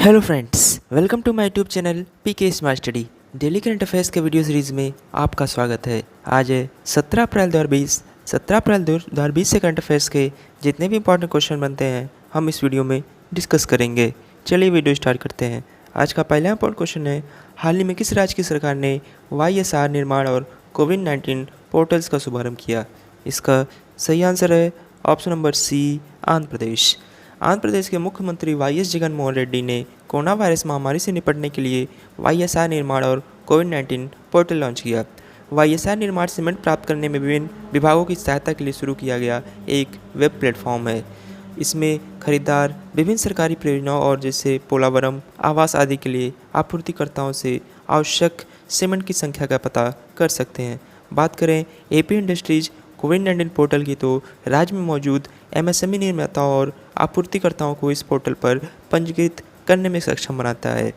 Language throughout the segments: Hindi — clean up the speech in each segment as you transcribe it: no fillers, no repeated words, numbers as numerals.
Hello friends, welcome to my YouTube channel PK smart study. Daily current affairs के वीडियो सीरीज़ में आपका स्वागत है। आज है 17 अप्रैल 2020। 17 अप्रैल 2020 से करंट अफेयर्स के जितने भी इंपॉर्टेंट क्वेश्चन बनते हैं हम इस वीडियो में डिस्कस करेंगे। चलिए वीडियो स्टार्ट करते हैं। आज का पहला इंपॉर्टेंट क्वेश्चन है, हाल ही में किस राज्य की सरकार ने YSR निर्माण और कोविड-19 पोर्टल्स का शुभारंभ किया? इसका सही आंसर है ऑप्शन नंबर सी, आंध्र प्रदेश। आंध्र प्रदेश के मुख्यमंत्री YS जगनमोहन रेड्डी ने कोरोना वायरस महामारी से निपटने के लिए YSR निर्माण और कोविड-19 पोर्टल लॉन्च किया। YSR निर्माण सीमेंट प्राप्त करने में विभिन्न विभागों की सहायता के लिए शुरू किया गया एक वेब प्लेटफॉर्म है। इसमें खरीदार विभिन्न सरकारी परियोजनाओं और जैसे पोलावरम, आवास आदि के लिए आपूर्तिकर्ताओं से आवश्यक सीमेंट की संख्या का पता कर सकते हैं। बात करें AP इंडस्ट्रीज कोविड-19 पोर्टल की, तो राज्य में मौजूद MSME निर्माताओं और आपूर्तिकर्ताओं को इस पोर्टल पर पंजीकृत करने में सक्षम बनाता है।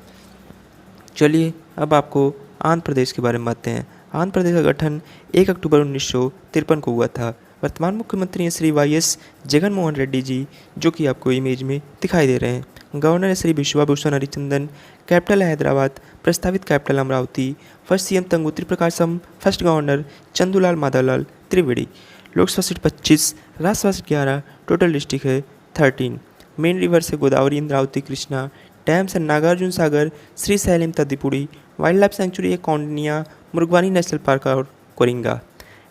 चलिए अब आपको आंध्र प्रदेश के बारे में बताते हैं। आंध्र प्रदेश का गठन 1 अक्टूबर 1953 को हुआ था। वर्तमान मुख्यमंत्री हैं श्री YS जगनमोहन रेड्डी जी, जो कि आपको इमेज में दिखाई दे रहे हैं। गवर्नर है श्री विश्वाभूषण हरिचंदन। कैपिटल है हैदराबाद। प्रस्तावित capital Amaravati. First CM Tanguturi Prakasam. First governor Chandulal Madhavlal Trivedi. Lok Sabha seat 25, Rajya Sabha seat 11, total district है 13। मेन रिवर से गोदावरी, इंद्रावती, कृष्णा। डैम्स है Nagarjuna Sagar, Srisailam, Tadipudi. Wildlife sanctuary है कौंडिन्या, मुरुगवानी नेशनल पार्क और Coringa.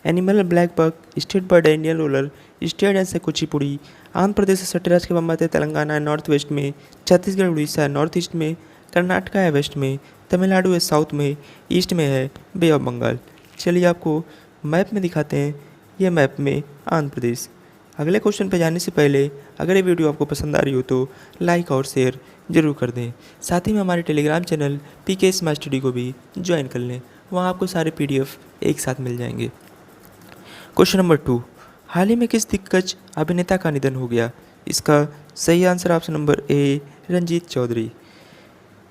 Animal blackbuck, state bird है इंडियन रोलर, स्टेट डांस है कुचिपुड़ी। आंध्र प्रदेश से 6 राज्य के बम्बई है, तेलंगाना है नॉर्थ वेस्ट में, छत्तीसगढ़ उड़ीसा है नॉर्थ ईस्ट में, कर्नाटका है वेस्ट में, तमिलनाडु है साउथ में, ईस्ट में है बे ऑफ बंगाल। चलिए आपको मैप में दिखाते हैं, यह मैप में आंध्र प्रदेश। अगले क्वेश्चन पे जाने से पहले अगर ये वीडियो आपको पसंद आ रही हो तो लाइक और शेयर ज़रूर कर दें। साथ ही में हमारे Telegram channel PK smart study को भी ज्वाइन कर लें, वहाँ आपको सारे PDF एक साथ मिल जाएंगे। क्वेश्चन नंबर 2, हाल ही में किस दिग्गज अभिनेता का निधन हो गया? इसका सही answer option number A, Ranjit Chaudhary.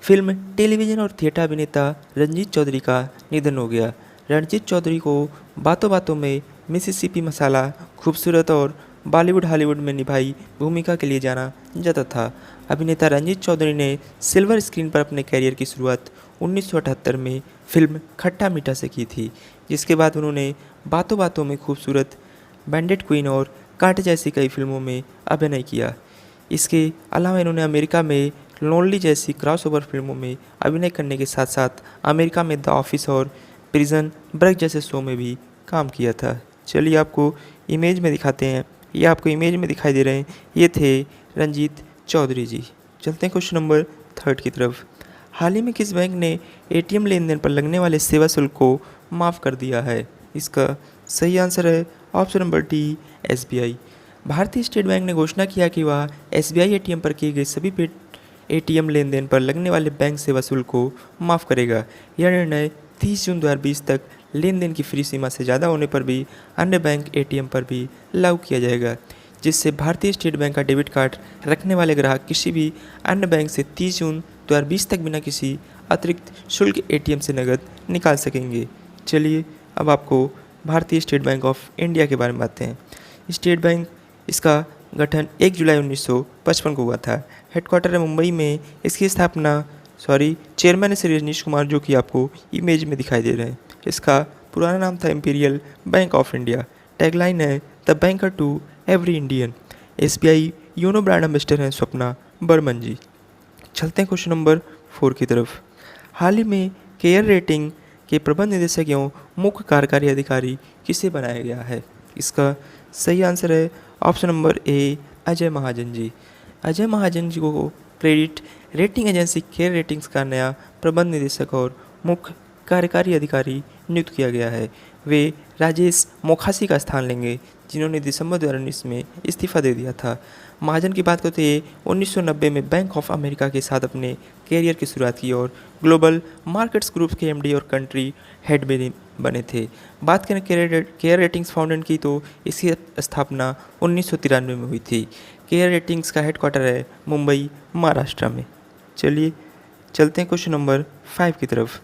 Film, television और थिएटर अभिनेता रंजीत चौधरी का निधन हो गया। रणजीत चौधरी को बातों बातों में, मिसिसिपी मसाला, खूबसूरत और बॉलीवुड हॉलीवुड में निभाई भूमिका के लिए जाना जाता था। अभिनेता रंजीत चौधरी ने सिल्वर स्क्रीन पर अपने करियर की शुरुआत 1978 में फिल्म खट्टा मीठा से की थी, जिसके बाद उन्होंने बातों बातों में, खूबसूरत, बैंडेड क्वीन और कांटे जैसी कई फिल्मों में अभिनय किया। इसके अलावा इन्होंने अमेरिका में लोनली जैसी क्रॉसओवर फिल्मों में अभिनय करने के साथ साथ अमेरिका में द ऑफिस और प्रिजन ब्रेक जैसे शो में भी काम किया था। चलिए आपको इमेज में दिखाते हैं, ये आपको इमेज में दिखाई दे रहे हैं, ये थे रंजीत चौधरी जी। चलते हैं क्वेश्चन नंबर 3 की तरफ। हाल ही में किस बैंक ने ATM लेन देन पर लगने वाले सेवा शुल्क को माफ़ कर दिया है? इसका सही आंसर है ऑप्शन नंबर डी, SBI। भारतीय स्टेट बैंक ने घोषणा किया कि वह SBI ATM पर किए गए सभी ATM लेन देन पर लगने वाले बैंक सेवा शुल्क को माफ़ करेगा। यह निर्णय 30 जून 2020 तक लेन देन की फ्री सीमा से ज़्यादा होने पर भी अन्य बैंक ATM पर भी लागू किया जाएगा, जिससे भारतीय स्टेट बैंक का डेबिट कार्ड रखने वाले ग्राहक किसी भी अन्य बैंक से 30 जून 2020 तक बिना किसी अतिरिक्त शुल्क ATM से नकद निकाल सकेंगे। चलिए अब आपको भारतीय स्टेट बैंक ऑफ इंडिया के बारे में बताते हैं। स्टेट बैंक, इसका गठन 1 जुलाई 1955 को हुआ था। हेडक्वार्टर है मुंबई में। इसकी स्थापना चेयरमैन है श्री रजनीश कुमार, जो कि आपको इमेज में दिखाई दे रहे हैं। इसका पुराना नाम था imperial bank of India. Tagline है the banker to every Indian. SBI YONO brand ambassador हैं स्वप्ना बर्मन जी। चलते हैं क्वेश्चन नंबर 4 की तरफ। हाल ही में केयर रेटिंग के प्रबंध निदेशक एवं मुख्य कार्यकारी अधिकारी किसे बनाया गया है? इसका सही आंसर है ऑप्शन नंबर ए, अजय महाजन जी। अजय महाजन जी को credit rating agency care ratings का नया प्रबंध निदेशक और मुख्य कार्यकारी अधिकारी नियुक्त किया गया है। वे राजेश मोखासी का स्थान लेंगे, जिन्होंने दिसंबर 2019 में इस्तीफा दे दिया था। महाजन की बात करते हैं, 1990 में बैंक ऑफ अमेरिका के साथ अपने कैरियर की शुरुआत की और ग्लोबल मार्केट्स ग्रुप के MD और कंट्री हेड में बने थे। बात करें केयर रेटिंग्स फाउंडेशन की, तो इसकी स्थापना 1993 में हुई थी। केयर रेटिंग्स का हेडक्वार्टर है मुंबई, महाराष्ट्र में। चलिए चलते हैं क्वेश्चन नंबर 5 की तरफ।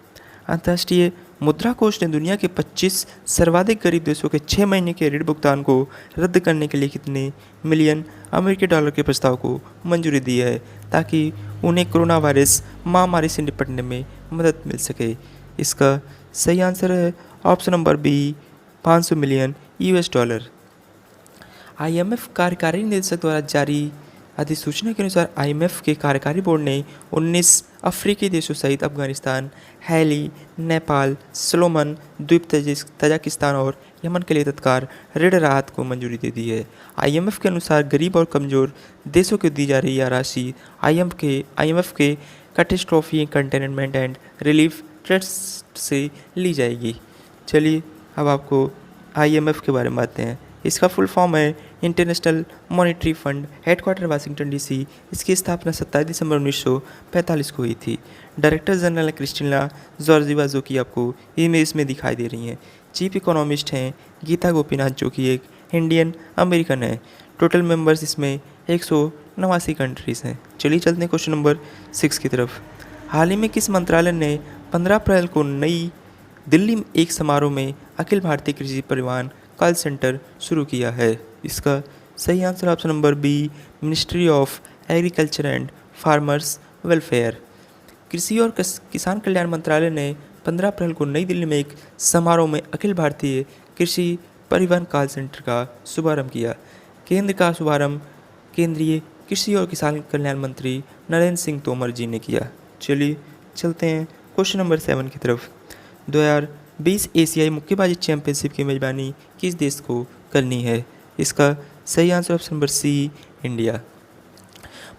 अंतर्राष्ट्रीय मुद्रा कोष ने दुनिया के 25 सर्वाधिक गरीब देशों के 6 महीने के ऋण भुगतान को रद्द करने के लिए कितने मिलियन अमेरिकी डॉलर के प्रस्ताव को मंजूरी दी है ताकि उन्हें कोरोना वायरस महामारी से निपटने में मदद मिल सके। इसका सही आंसर है option number B, 500 million US dollar. IMF कार्यकारी निदेशक द्वारा जारी अधिसूचना के अनुसार आईएमएफ के कार्यकारी बोर्ड ने 19 अफ्रीकी देशों सहित अफगानिस्तान, हैली, नेपाल, सोलोमन द्वीप, तजाकिस्तान और यमन के लिए तत्काल ऋण राहत को मंजूरी दे दी है। आईएमएफ के अनुसार गरीब और कमज़ोर देशों को दी जा रही यह राशि आईएमएफ के catastrophe containment and relief trust से ली जाएगी। चलिए अब आपको आईएमएफ के बारे में बातें हैं। इसका फुल फॉर्म है international monetary fund, headquarter Washington DC. इसकी स्थापना 27 दिसंबर 1945 को हुई थी। डायरेक्टर जनरल क्रिस्टिना जॉर्जिवा, जो कि आपको इमेज में दिखाई दे रही हैं। चीफ इकोनॉमिस्ट हैं गीता गोपीनाथ, जो कि एक इंडियन अमेरिकन है। टोटल मेंबर्स इसमें 189 कंट्रीज़ हैं। चलिए चलते हैं क्वेश्चन नंबर 6 की तरफ। हाल ही में किस मंत्रालय ने 15 अप्रैल को नई दिल्ली में एक समारोह में अखिल भारतीय कृषि परिवहन कॉल सेंटर शुरू किया है? इसका सही answer option number B, ministry of agriculture and farmers welfare. कृषि और किसान कल्याण मंत्रालय ने 15 अप्रैल को नई दिल्ली में एक समारोह में अखिल भारतीय कृषि परिवहन कॉल सेंटर का शुभारंभ किया। केंद्र का शुभारंभ केंद्रीय कृषि और किसान कल्याण मंत्री नरेंद्र सिंह तोमर जी ने किया। चलिए चलते हैं क्वेश्चन नंबर 7 की तरफ। 2020 एशियाई मुक्केबाजी चैंपियनशिप की मेजबानी किस देश को करनी है? इसका सही answer option number C, India.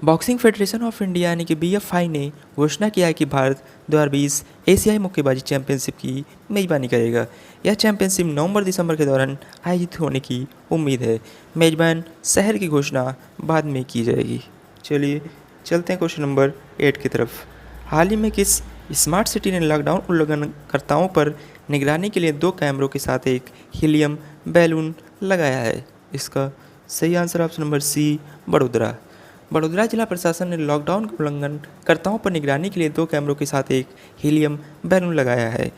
Boxing federation of India यानी कि बीएफआई ने घोषणा किया है कि भारत 2020 एशियाई मुक्केबाजी चैंपियनशिप की मेजबानी करेगा। यह चैंपियनशिप नवंबर-दिसंबर के दौरान आयोजित होने की उम्मीद है। मेजबान शहर की घोषणा बाद में की जाएगी। चलिए चलते हैं क्वेश्चन नंबर 8 की तरफ। हाल ही में किस स्मार्ट सिटी ने लॉकडाउन उल्लंघनकर्ताओं पर निगरानी के लिए 2 कैमरों के साथ एक हीलियम बैलून लगाया है? इसका सही answer option number C, Vadodara. Vadodara जिला प्रशासन ने लॉकडाउन के उल्लंघनकर्ताओं पर निगरानी के लिए 2 कैमरों के साथ एक हीलियम बैलून लगाया है।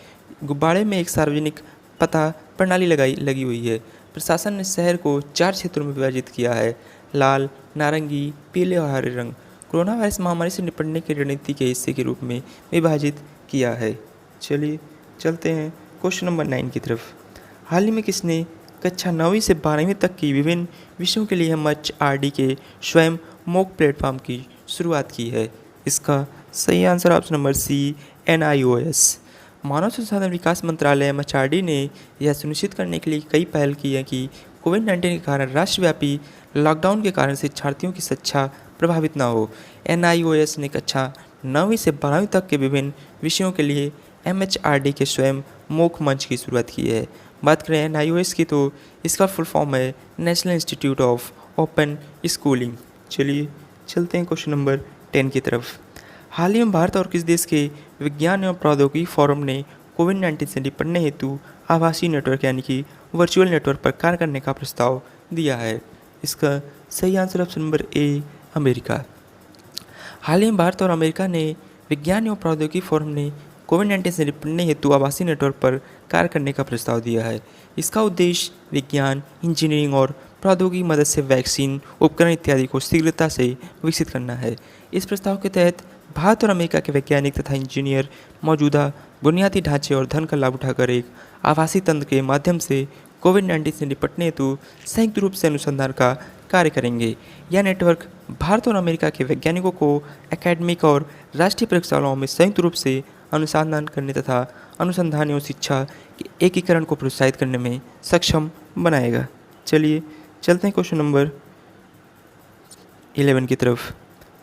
गुब्बारे में एक सार्वजनिक पता प्रणाली लगी हुई है। प्रशासन ने शहर को 4 क्षेत्रों में विभाजित किया है: लाल, नारंगी, पीले और हरे रंग। कोरोना वायरस महामारी से निपटने की रणनीति के हिस्से के रूप में विभाजित किया है। चलिए चलते हैं क्वेश्चन नंबर 9 की तरफ। हाल ही में किसने कक्षा 9वीं से 12वीं तक की विभिन्न विषयों के लिए MHRD के स्वयं मॉक प्लेटफॉर्म की शुरुआत की है? इसका सही answer option number C, NIOS। मानव संसाधन विकास मंत्रालय MHRD ने यह सुनिश्चित करने के लिए कई पहल की है कि कोविड-19 के कारण राष्ट्रव्यापी लॉकडाउन के कारण शिक्षार्थियों की शिक्षा प्रभावित न हो। NIOS ने कक्षा 9वीं से 12वीं तक के विभिन्न विषयों के लिए MHRD के स्वयं मॉक मंच की शुरुआत की है। बात करें NIOS की तो इसका फुल फॉर्म है national institute of open schooling. चलिए चलते हैं क्वेश्चन नंबर 10 की तरफ। हाल ही में भारत और किस देश के विज्ञान एवं प्रौद्योगिकी फोरम ने कोविड-19 से निपटने हेतु आभासी नेटवर्क यानी कि वर्चुअल नेटवर्क पर कार्य करने का प्रस्ताव दिया है? इसका सही answer option number A, America. हाल ही में भारत और अमेरिका ने विज्ञान एवं प्रौद्योगिकी फोरम ने कोविड-19 से निपटने हेतु आभासी नेटवर्क पर कार्य करने का प्रस्ताव दिया है। इसका उद्देश्य विज्ञान, इंजीनियरिंग और प्रौद्योगिकी की मदद से वैक्सीन, उपकरण इत्यादि को शीघ्रता से विकसित करना है। इस प्रस्ताव के तहत भारत और अमेरिका के वैज्ञानिक तथा इंजीनियर मौजूदा बुनियादी ढांचे और धन का लाभ उठाकर एक आभासी तंत्र के माध्यम से कोविड-19 से निपटने हेतु संयुक्त रूप से अनुसंधान का कार्य करेंगे। यह नेटवर्क भारत और अमेरिका के वैज्ञानिकों को एकेडमिक और राष्ट्रीय प्रयोगशालाओं में संयुक्त रूप से अनुसंधान करने तथा अनुसंधान एवं शिक्षा के एकीकरण को प्रोत्साहित करने में सक्षम बनाएगा। चलिए चलते हैं क्वेश्चन नंबर 11 की तरफ।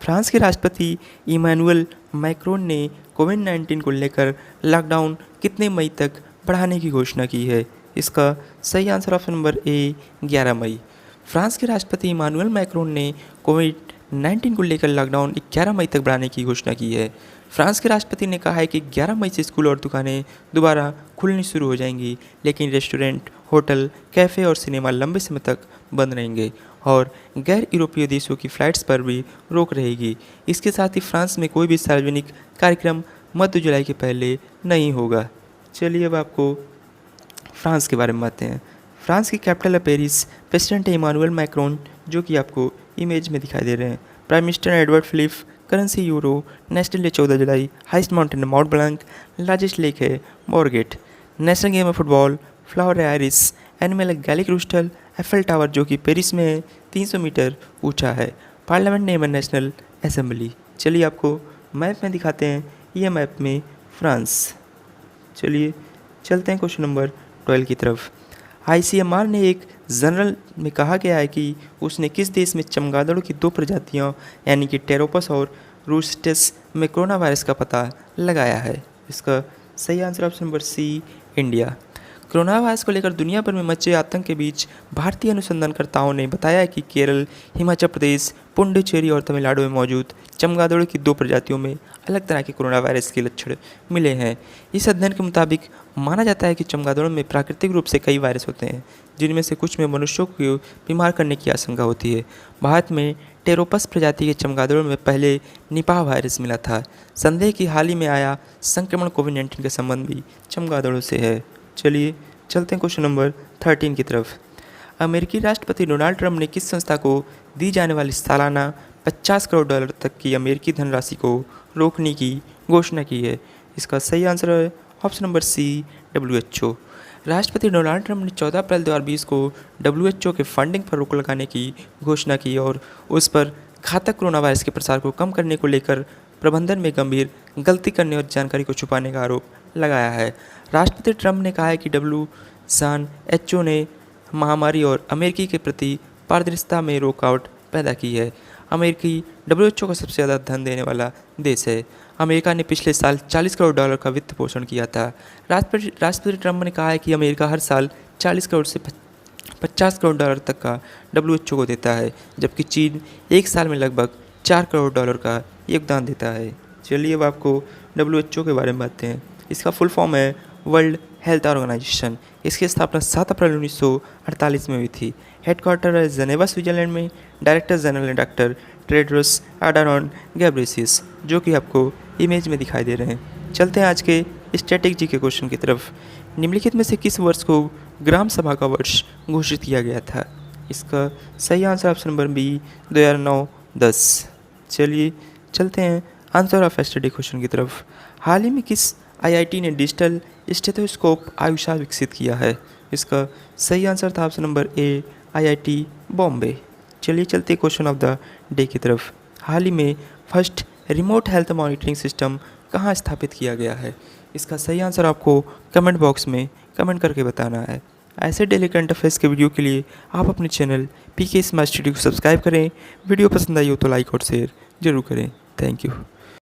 फ्रांस के राष्ट्रपति इमैनुअल मैक्रोन ने कोविड-19 को लेकर लॉकडाउन कितने मई तक बढ़ाने की घोषणा की है? इसका सही आंसर ऑप्शन नंबर ए, 11 मई। फ्रांस के राष्ट्रपति इमैनुअल मैक्रोन ने कोविड-19 को लेकर लॉकडाउन 11 मई तक बढ़ाने की घोषणा की है। फ्रांस के राष्ट्रपति ने कहा है कि 11 मई से स्कूल और दुकानें दोबारा खुलनी शुरू हो जाएंगी, लेकिन रेस्टोरेंट, होटल, कैफ़े और सिनेमा लंबे समय तक बंद रहेंगे और गैर यूरोपीय देशों की फ़्लाइट्स पर भी रोक रहेगी। इसके साथ ही फ्रांस में कोई भी सार्वजनिक कार्यक्रम मध्य जुलाई के पहले नहीं होगा। चलिए अब आपको फ्रांस के बारे में बताते हैं। फ्रांस की कैपिटल है पेरिस। प्रेसिडेंट है इमानुएल मैक्रोन, जो कि आपको इमेज में दिखाई दे रहे हैं। Prime minister Edward Philippe. Currency euro. National day 14 जुलाई। हाइस्ट माउंटेन है माउंट ब्लांक। लार्जेस्ट लेक है मोरगेट। नेशनल गेम है फुटबॉल। फ्लावर है आयरिस। एनिमल है गैलिक रूस्टर। एफेल टावर, जो कि पेरिस में है, 300 मीटर ऊंचा है। पार्लियामेंट नेम है नेशनल असेंबली। चलिए आपको मैप में दिखाते हैं, ये मैप में फ्रांस। चलिए चलते हैं क्वेश्चन नंबर 12 की तरफ। आईसीएमआर ने एक जनरल में कहा गया है कि उसने किस देश में चमगादड़ों की 2 प्रजातियों यानी कि टेरोपस और रूस्टेस में कोरोना वायरस का पता लगाया है। इसका सही answer option number C, India. Corona virus को लेकर दुनिया भर में मचे आतंक के बीच भारतीय अनुसंधानकर्ताओं ने बताया है कि केरल, हिमाचल प्रदेश, पुडुचेरी और तमिलनाडु में मौजूद चमगादड़ों की 2 प्रजातियों में अलग तरह के कोरोना वायरस के लक्षण मिले हैं। इस अध्ययन के मुताबिक माना जाता है कि चमगादड़ों में प्राकृतिक रूप से कई वायरस होते हैं, जिनमें से कुछ में मनुष्यों को बीमार करने की आशंका होती है। भारत में टेरोपस प्रजाति के चमगादड़ों में पहले निपाह वायरस मिला था। संदेह कि हाल ही में आया संक्रमण कोविड-19 के संबंध भी चमगादड़ों से है। चलिए चलते हैं क्वेश्चन नंबर 13 की तरफ। अमेरिकी राष्ट्रपति डोनाल्ड ट्रंप ने किस संस्था को दी जाने वाली सालाना $50 करोड़ तक की अमेरिकी धनराशि को रोकने की घोषणा की है? इसका सही आंसर है ऑप्शन नंबर सी, WHO। राष्ट्रपति डोनाल्ड ट्रंप ने 14 अप्रैल 2020 को WHO के फंडिंग पर रोक लगाने की घोषणा की और उस पर घातक कोरोना वायरस के प्रसार को कम करने को लेकर प्रबंधन में गंभीर गलती करने और जानकारी को छुपाने का आरोप लगाया है। राष्ट्रपति ट्रंप ने कहा है कि WHO ने महामारी और अमेरिकी के प्रति पारदर्शिता में रुकावट पैदा की है। अमेरिकी WHO का सबसे ज़्यादा धन देने वाला देश है। अमेरिका ने पिछले साल $40 करोड़ का वित्त पोषण किया था। राष्ट्रपति ट्रंप ने कहा है कि अमेरिका हर साल 40 करोड़ से $50 करोड़ तक का WHO को देता है, जबकि चीन एक साल में लगभग $4 करोड़ का योगदान देता है। चलिए अब आपको WHO के बारे में बताते हैं। इसका फुल फॉर्म है वर्ल्ड हेल्थ ऑर्गेनाइजेशन। इसकी स्थापना 7 अप्रैल 1948 में हुई थी। हेडक्वार्टर है जेनेवा, स्विट्जरलैंड में। डायरेक्टर जनरल है डॉक्टर टेड्रोस अडानोम घेब्रेयेसस, जो कि आपको इमेज में दिखाई दे रहे हैं। चलते हैं आज के स्टैटिक जी के क्वेश्चन की तरफ। निम्नलिखित में से किस वर्ष को ग्राम सभा का वर्ष घोषित किया गया था? इसका सही आंसर ऑप्शन नंबर बी, 2009-10। चलिए चलते हैं आंसर ऑफ स्टडी क्वेश्चन की तरफ। हाल ही में किस IIT ने डिजिटल स्टेथोस्कोप आयुषा विकसित किया है? इसका सही आंसर था ऑप्शन नंबर ए, IIT बॉम्बे। चलिए चलते क्वेश्चन ऑफ द डे की तरफ। हाल ही में first remote health monitoring system कहाँ स्थापित किया गया है? इसका सही आंसर आपको कमेंट बॉक्स में कमेंट करके बताना है। ऐसे डेली करंट अफेयर्स के वीडियो के लिए आप अपने चैनल PK स्मार्ट स्टडी को सब्सक्राइब करें। वीडियो पसंद आई हो तो लाइक और शेयर जरूर करें। Thank you.